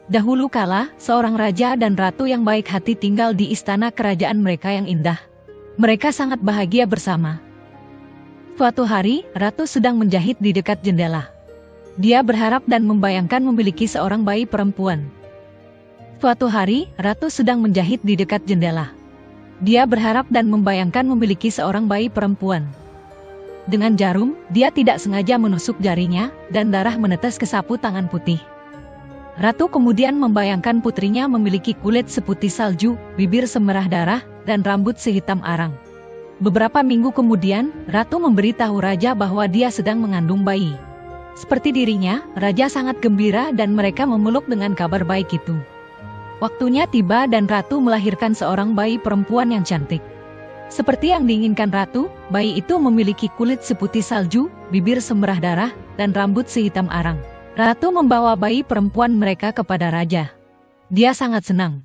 Dahulu kala, seorang raja dan ratu yang baik hati tinggal di istana kerajaan mereka yang indah. Mereka sangat bahagia bersama. Suatu hari, ratu sedang menjahit di dekat jendela. Dia berharap dan membayangkan memiliki seorang bayi perempuan. Suatu hari, ratu sedang menjahit di dekat jendela. Dia berharap dan membayangkan memiliki seorang bayi perempuan. Dengan jarum, dia tidak sengaja menusuk jarinya, dan darah menetes ke sapu tangan putih. Ratu kemudian membayangkan putrinya memiliki kulit seputih salju, bibir semerah darah, dan rambut sehitam arang. Beberapa minggu kemudian, ratu memberitahu raja bahwa dia sedang mengandung bayi. Seperti dirinya, raja sangat gembira dan mereka memeluk dengan kabar baik itu. Waktunya tiba dan ratu melahirkan seorang bayi perempuan yang cantik. Seperti yang diinginkan ratu, bayi itu memiliki kulit seputih salju, bibir semerah darah, dan rambut sehitam arang. Ratu membawa bayi perempuan mereka kepada raja. Dia sangat senang.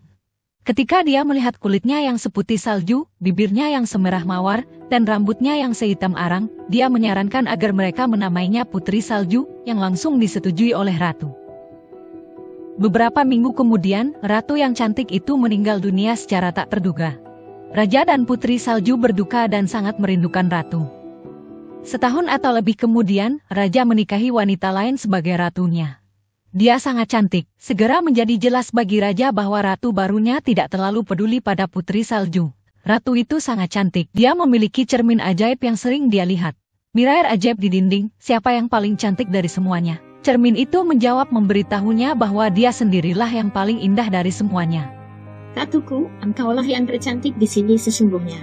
Ketika dia melihat kulitnya yang seputih salju, bibirnya yang semerah mawar, dan rambutnya yang sehitam arang, dia menyarankan agar mereka menamainya Putri Salju, yang langsung disetujui oleh ratu. Beberapa minggu kemudian, ratu yang cantik itu meninggal dunia secara tak terduga. Raja dan Putri Salju berduka dan sangat merindukan ratu. Setahun atau lebih kemudian, raja menikahi wanita lain sebagai ratunya. Dia sangat cantik, segera menjadi jelas bagi raja bahwa ratu barunya tidak terlalu peduli pada Putri Salju. Ratu itu sangat cantik, dia memiliki cermin ajaib yang sering dia lihat. Mirror ajaib di dinding, siapa yang paling cantik dari semuanya? Cermin itu menjawab memberitahunya bahwa dia sendirilah yang paling indah dari semuanya. Ratuku, engkaulah yang tercantik di sini sesungguhnya.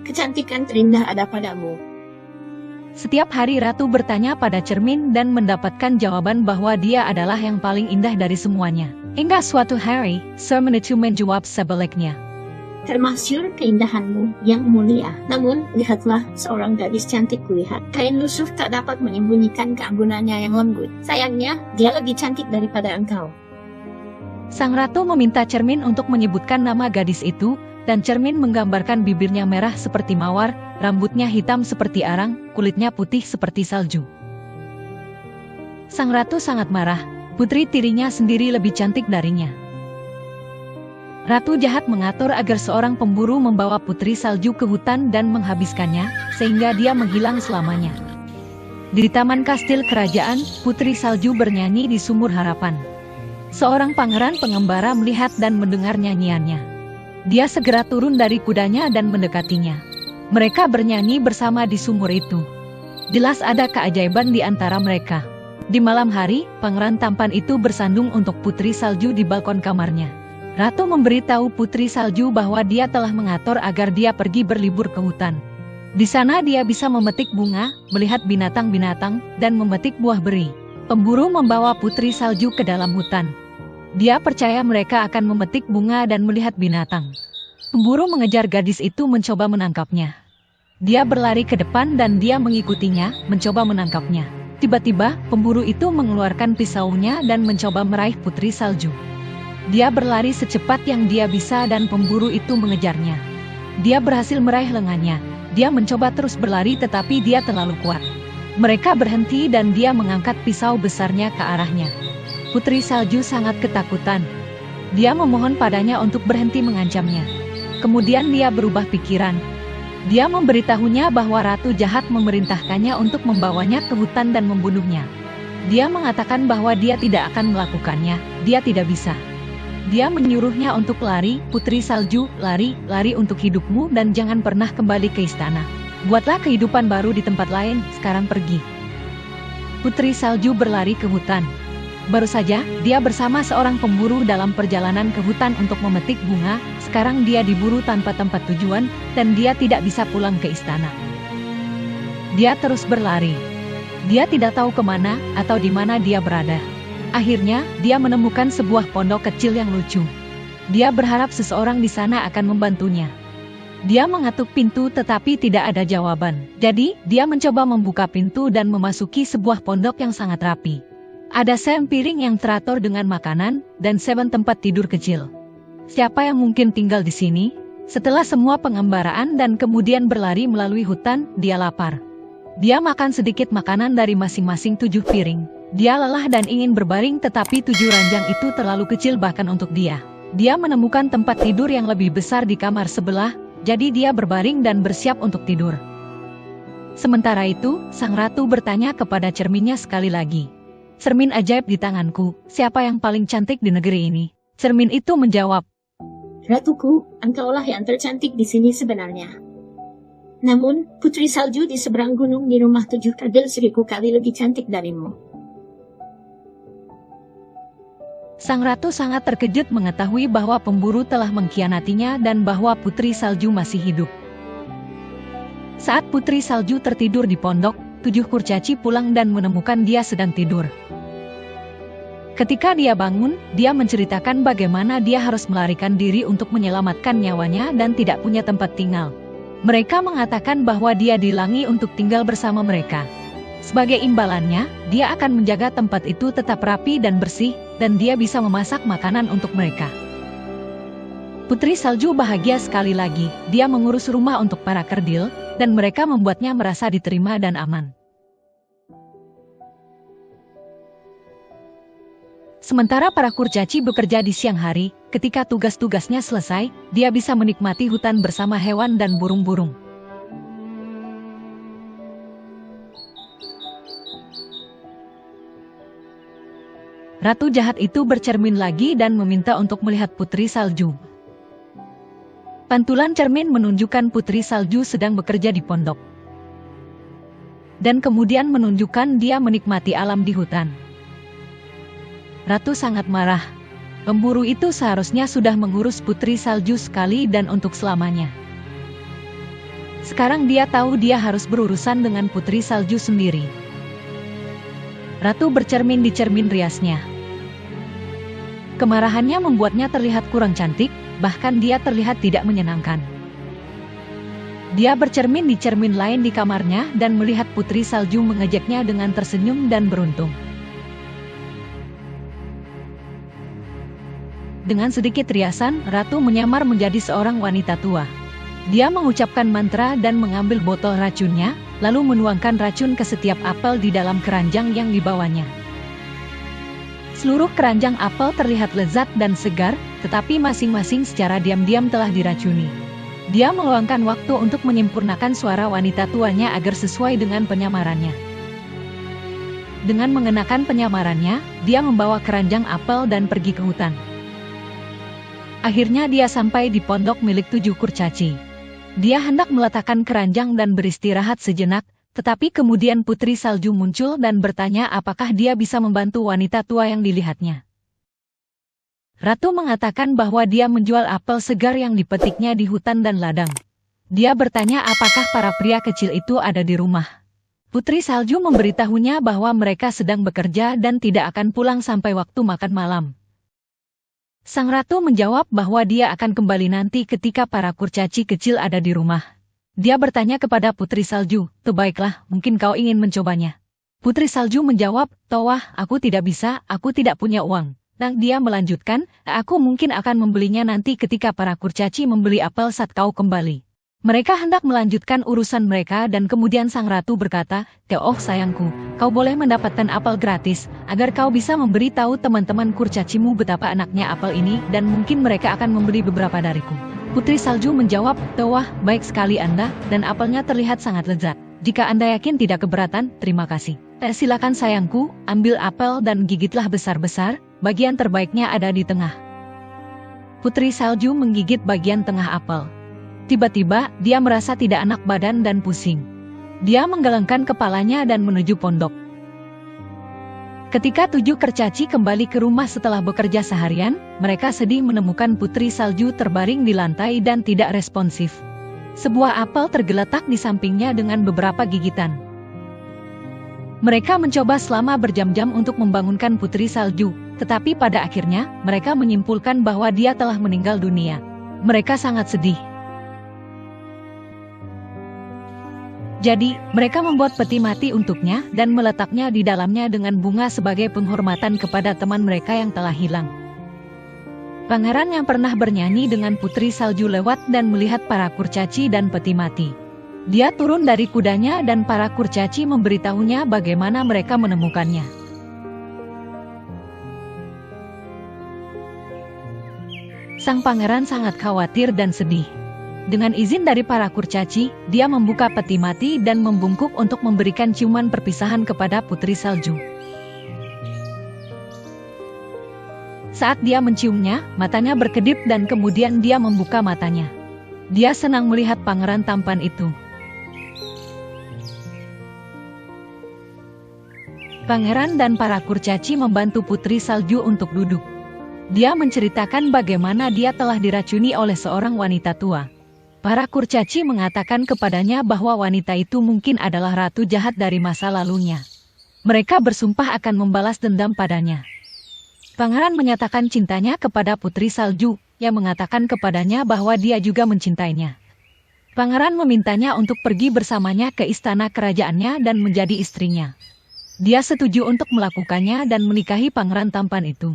Kecantikan terindah ada padamu. Setiap hari ratu bertanya pada cermin dan mendapatkan jawaban bahwa dia adalah yang paling indah dari semuanya. Hingga suatu hari, cermin itu menjawab sebaliknya. Termasyur keindahanmu yang mulia. Namun, lihatlah seorang gadis cantik kulihat. Kain lusuh tak dapat menyembunyikan keambunannya yang lembut. Sayangnya, dia lebih cantik daripada engkau. Sang ratu meminta cermin untuk menyebutkan nama gadis itu, dan cermin menggambarkan bibirnya merah seperti mawar, rambutnya hitam seperti arang, kulitnya putih seperti salju. Sang ratu sangat marah, putri tirinya sendiri lebih cantik darinya. Ratu jahat mengatur agar seorang pemburu membawa Putri Salju ke hutan dan menghabiskannya, sehingga dia menghilang selamanya. Di taman kastil kerajaan, Putri Salju bernyanyi di sumur harapan. Seorang pangeran pengembara melihat dan mendengar nyanyiannya. Dia segera turun dari kudanya dan mendekatinya. Mereka bernyanyi bersama di sumur itu. Jelas ada keajaiban di antara mereka. Di malam hari, pangeran tampan itu bersandung untuk Putri Salju di balkon kamarnya. Ratu memberitahu Putri Salju bahwa dia telah mengatur agar dia pergi berlibur ke hutan. Di sana dia bisa memetik bunga, melihat binatang-binatang, dan memetik buah beri. Pemburu membawa Putri Salju ke dalam hutan. Dia percaya mereka akan memetik bunga dan melihat binatang. Pemburu mengejar gadis itu mencoba menangkapnya. Dia berlari ke depan dan dia mengikutinya, mencoba menangkapnya. Tiba-tiba, pemburu itu mengeluarkan pisaunya dan mencoba meraih Putri Salju. Dia berlari secepat yang dia bisa dan pemburu itu mengejarnya. Dia berhasil meraih lengannya. Dia mencoba terus berlari tetapi dia terlalu kuat. Mereka berhenti dan dia mengangkat pisau besarnya ke arahnya. Putri Salju sangat ketakutan. Dia memohon padanya untuk berhenti mengancamnya. Kemudian dia berubah pikiran. Dia memberitahunya bahwa ratu jahat memerintahkannya untuk membawanya ke hutan dan membunuhnya. Dia mengatakan bahwa dia tidak akan melakukannya, dia tidak bisa. Dia menyuruhnya untuk lari, Putri Salju, lari, lari untuk hidupmu dan jangan pernah kembali ke istana. Buatlah kehidupan baru di tempat lain, sekarang pergi. Putri Salju berlari ke hutan. Baru saja, dia bersama seorang pemburu dalam perjalanan ke hutan untuk memetik bunga, sekarang dia diburu tanpa tempat tujuan, dan dia tidak bisa pulang ke istana. Dia terus berlari. Dia tidak tahu kemana, atau di mana dia berada. Akhirnya, dia menemukan sebuah pondok kecil yang lucu. Dia berharap seseorang di sana akan membantunya. Dia mengetuk pintu tetapi tidak ada jawaban. Jadi, dia mencoba membuka pintu dan memasuki sebuah pondok yang sangat rapi. Ada 7 piring yang teratur dengan makanan, dan 7 tempat tidur kecil. Siapa yang mungkin tinggal di sini? Setelah semua pengembaraan dan kemudian berlari melalui hutan, dia lapar. Dia makan sedikit makanan dari masing-masing 7 piring. Dia lelah dan ingin berbaring, tetapi 7 ranjang itu terlalu kecil bahkan untuk dia. Dia menemukan tempat tidur yang lebih besar di kamar sebelah, jadi dia berbaring dan bersiap untuk tidur. Sementara itu, sang ratu bertanya kepada cerminnya sekali lagi. "Cermin ajaib di tanganku, siapa yang paling cantik di negeri ini?" Cermin itu menjawab, Ratuku, engkaulah yang tercantik di sini sebenarnya. Namun, putri salju di seberang gunung di rumah 7 kardil 1000 kali lebih cantik darimu. Sang ratu sangat terkejut mengetahui bahwa pemburu telah mengkhianatinya dan bahwa putri salju masih hidup. Saat putri salju tertidur di pondok, 7 kurcaci pulang dan menemukan dia sedang tidur. Ketika dia bangun, dia menceritakan bagaimana dia harus melarikan diri untuk menyelamatkan nyawanya dan tidak punya tempat tinggal. Mereka mengatakan bahwa dia dilangi untuk tinggal bersama mereka. Sebagai imbalannya, dia akan menjaga tempat itu tetap rapi dan bersih, dan dia bisa memasak makanan untuk mereka. Putri salju bahagia sekali lagi, dia mengurus rumah untuk para kerdil, dan mereka membuatnya merasa diterima dan aman. Sementara para kurcaci bekerja di siang hari, ketika tugas-tugasnya selesai, dia bisa menikmati hutan bersama hewan dan burung-burung. Ratu jahat itu bercermin lagi dan meminta untuk melihat putri salju. Pantulan cermin menunjukkan putri salju sedang bekerja di pondok. Dan kemudian menunjukkan dia menikmati alam di hutan. Ratu sangat marah. Pemburu itu seharusnya sudah mengurus putri salju sekali dan untuk selamanya. Sekarang dia tahu dia harus berurusan dengan putri salju sendiri. Ratu bercermin di cermin riasnya. Kemarahannya membuatnya terlihat kurang cantik, bahkan dia terlihat tidak menyenangkan. Dia bercermin di cermin lain di kamarnya dan melihat putri salju mengejaknya dengan tersenyum dan beruntung. Dengan sedikit riasan, Ratu menyamar menjadi seorang wanita tua. Dia mengucapkan mantra dan mengambil botol racunnya, lalu menuangkan racun ke setiap apel di dalam keranjang yang dibawanya. Seluruh keranjang apel terlihat lezat dan segar, tetapi masing-masing secara diam-diam telah diracuni. Dia meluangkan waktu untuk menyempurnakan suara wanita tuanya agar sesuai dengan penyamarannya. Dengan mengenakan penyamarannya, dia membawa keranjang apel dan pergi ke hutan. Akhirnya dia sampai di pondok milik 7 kurcaci. Dia hendak meletakkan keranjang dan beristirahat sejenak, tetapi kemudian putri salju muncul dan bertanya apakah dia bisa membantu wanita tua yang dilihatnya. Ratu mengatakan bahwa dia menjual apel segar yang dipetiknya di hutan dan ladang. Dia bertanya apakah para pria kecil itu ada di rumah. Putri salju memberitahunya bahwa mereka sedang bekerja dan tidak akan pulang sampai waktu makan malam. Sang ratu menjawab bahwa dia akan kembali nanti ketika para kurcaci kecil ada di rumah. Dia bertanya kepada putri salju, "Baiklah, mungkin kau ingin mencobanya." Putri salju menjawab, "Tawah, aku tidak bisa, aku tidak punya uang." Dan dia melanjutkan, "Aku mungkin akan membelinya nanti ketika para kurcaci membeli apel saat kau kembali." Mereka hendak melanjutkan urusan mereka dan kemudian sang ratu berkata, "Oh sayangku, kau boleh mendapatkan apel gratis, agar kau bisa memberi tahu teman-teman kurcacimu betapa anaknya apel ini dan mungkin mereka akan membeli beberapa dariku." Putri salju menjawab, "Wah, baik sekali Anda, dan apelnya terlihat sangat lezat. Jika Anda yakin tidak keberatan, terima kasih. Silakan sayangku, ambil apel dan gigitlah besar-besar, bagian terbaiknya ada di tengah." Putri salju menggigit bagian tengah apel. Tiba-tiba, dia merasa tidak enak badan dan pusing. Dia menggelengkan kepalanya dan menuju pondok. Ketika 7 kurcaci kembali ke rumah setelah bekerja seharian, mereka sedih menemukan putri salju terbaring di lantai dan tidak responsif. Sebuah apel tergeletak di sampingnya dengan beberapa gigitan. Mereka mencoba selama berjam-jam untuk membangunkan putri salju, tetapi pada akhirnya, mereka menyimpulkan bahwa dia telah meninggal dunia. Mereka sangat sedih. Jadi, mereka membuat peti mati untuknya dan meletaknya di dalamnya dengan bunga sebagai penghormatan kepada teman mereka yang telah hilang. Pangeran yang pernah bernyanyi dengan putri salju lewat dan melihat para kurcaci dan peti mati. Dia turun dari kudanya dan para kurcaci memberitahunya bagaimana mereka menemukannya. Sang pangeran sangat khawatir dan sedih. Dengan izin dari para kurcaci, dia membuka peti mati dan membungkuk untuk memberikan ciuman perpisahan kepada Putri Salju. Saat dia menciumnya, matanya berkedip dan kemudian dia membuka matanya. Dia senang melihat pangeran tampan itu. Pangeran dan para kurcaci membantu Putri Salju untuk duduk. Dia menceritakan bagaimana dia telah diracuni oleh seorang wanita tua. Para kurcaci mengatakan kepadanya bahwa wanita itu mungkin adalah ratu jahat dari masa lalunya. Mereka bersumpah akan membalas dendam padanya. Pangeran menyatakan cintanya kepada Putri Salju, yang mengatakan kepadanya bahwa dia juga mencintainya. Pangeran memintanya untuk pergi bersamanya ke istana kerajaannya dan menjadi istrinya. Dia setuju untuk melakukannya dan menikahi pangeran tampan itu.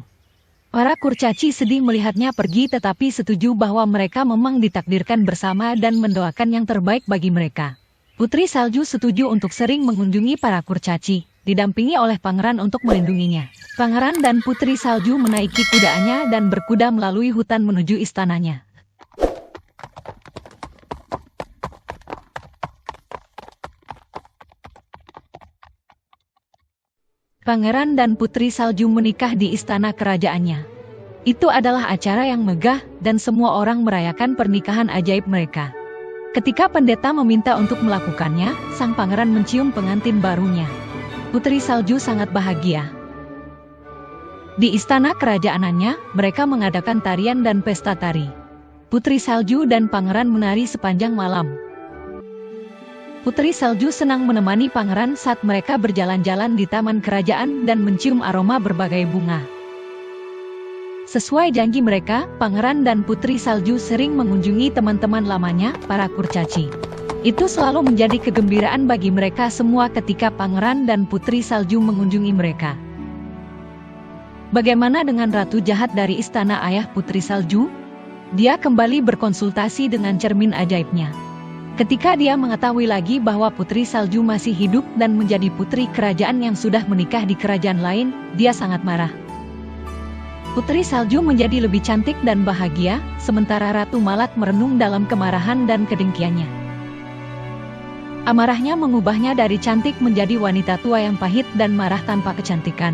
Para kurcaci sedih melihatnya pergi tetapi setuju bahwa mereka memang ditakdirkan bersama dan mendoakan yang terbaik bagi mereka. Putri Salju setuju untuk sering mengunjungi para kurcaci, didampingi oleh pangeran untuk melindunginya. Pangeran dan Putri Salju menaiki kudanya dan berkuda melalui hutan menuju istananya. Pangeran dan Putri Salju menikah di istana kerajaannya. Itu adalah acara yang megah dan semua orang merayakan pernikahan ajaib mereka. Ketika pendeta meminta untuk melakukannya, sang pangeran mencium pengantin barunya. Putri Salju sangat bahagia. Di istana kerajaannya, mereka mengadakan tarian dan pesta tari. Putri Salju dan pangeran menari sepanjang malam. Putri Salju senang menemani pangeran saat mereka berjalan-jalan di taman kerajaan dan mencium aroma berbagai bunga. Sesuai janji mereka, pangeran dan Putri Salju sering mengunjungi teman-teman lamanya, para kurcaci. Itu selalu menjadi kegembiraan bagi mereka semua ketika pangeran dan Putri Salju mengunjungi mereka. Bagaimana dengan ratu jahat dari istana ayah Putri Salju? Dia kembali berkonsultasi dengan cermin ajaibnya. Ketika dia mengetahui lagi bahwa Putri Salju masih hidup dan menjadi putri kerajaan yang sudah menikah di kerajaan lain, dia sangat marah. Putri Salju menjadi lebih cantik dan bahagia, sementara Ratu Malat merenung dalam kemarahan dan kedengkiannya. Amarahnya mengubahnya dari cantik menjadi wanita tua yang pahit dan marah tanpa kecantikan.